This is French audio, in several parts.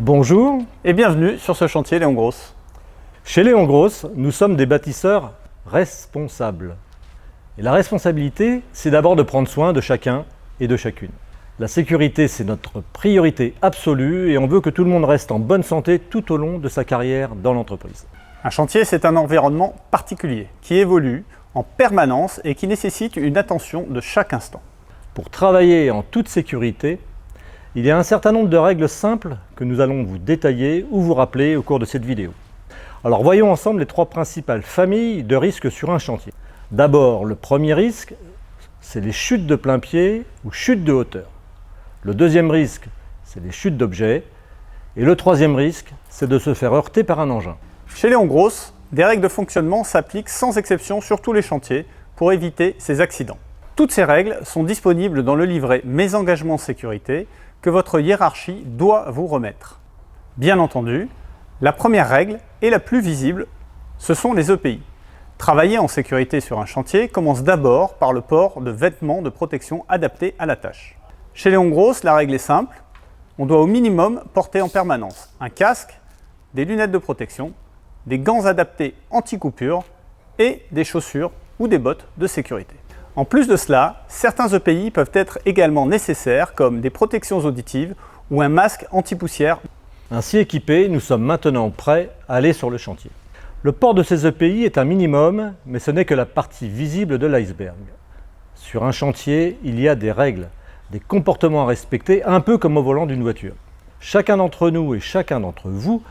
Bonjour et bienvenue sur ce chantier Léon Gross. Chez Léon Gross, nous sommes des bâtisseurs responsables. Et la responsabilité, c'est d'abord de prendre soin de chacun et de chacune. La sécurité, c'est notre priorité absolue et on veut que tout le monde reste en bonne santé tout au long de sa carrière dans l'entreprise. Un chantier, c'est un environnement particulier qui évolue en permanence et qui nécessite une attention de chaque instant. Pour travailler en toute sécurité, il y a un certain nombre de règles simples que nous allons vous détailler ou vous rappeler au cours de cette vidéo. Alors voyons ensemble les trois principales familles de risques sur un chantier. D'abord, le premier risque, c'est les chutes de plein pied ou chutes de hauteur. Le deuxième risque, c'est les chutes d'objets. Et le troisième risque, c'est de se faire heurter par un engin. Chez Léon Gross, des règles de fonctionnement s'appliquent sans exception sur tous les chantiers pour éviter ces accidents. Toutes ces règles sont disponibles dans le livret Mes engagements sécurité que votre hiérarchie doit vous remettre. Bien entendu, la première règle et la plus visible, ce sont les EPI. Travailler en sécurité sur un chantier commence d'abord par le port de vêtements de protection adaptés à la tâche. Chez Léon Gross, la règle est simple, on doit au minimum porter en permanence un casque, des lunettes de protection, des gants adaptés anti-coupure et des chaussures ou des bottes de sécurité. En plus de cela, certains EPI peuvent être également nécessaires comme des protections auditives ou un masque anti-poussière. Ainsi équipés, nous sommes maintenant prêts à aller sur le chantier. Le port de ces EPI est un minimum, mais ce n'est que la partie visible de l'iceberg. Sur un chantier, il y a des règles, des comportements à respecter, un peu comme au volant d'une voiture. Chacun d'entre nous et chacun d'entre vous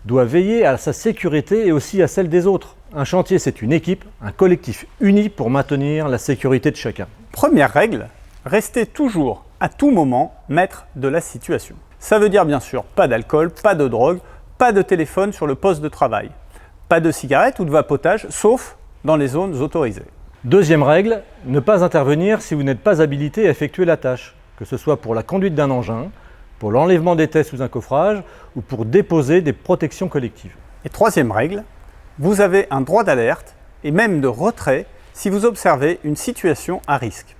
doit veiller à sa sécurité et aussi à celle des autres. Un chantier, c'est une équipe, un collectif uni pour maintenir la sécurité de chacun. Première règle, restez toujours, à tout moment, maître de la situation. Ça veut dire bien sûr pas d'alcool, pas de drogue, pas de téléphone sur le poste de travail, pas de cigarettes ou de vapotage, sauf dans les zones autorisées. Deuxième règle, ne pas intervenir si vous n'êtes pas habilité à effectuer la tâche, que ce soit pour la conduite d'un engin, pour l'enlèvement des tests sous un coffrage ou pour déposer des protections collectives. Et troisième règle, vous avez un droit d'alerte et même de retrait si vous observez une situation à risque.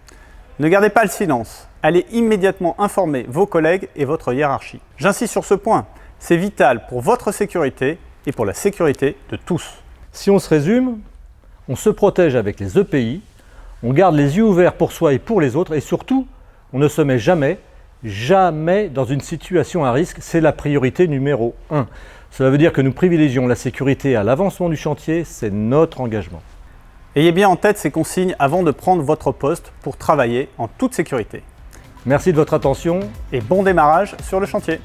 Ne gardez pas le silence, allez immédiatement informer vos collègues et votre hiérarchie. J'insiste sur ce point, c'est vital pour votre sécurité et pour la sécurité de tous. Si on se résume, on se protège avec les EPI, on garde les yeux ouverts pour soi et pour les autres et surtout, on ne se met jamais dans une situation à risque, c'est la priorité numéro 1. Cela veut dire que nous privilégions la sécurité à l'avancement du chantier, c'est notre engagement. Ayez bien en tête ces consignes avant de prendre votre poste pour travailler en toute sécurité. Merci de votre attention et bon démarrage sur le chantier.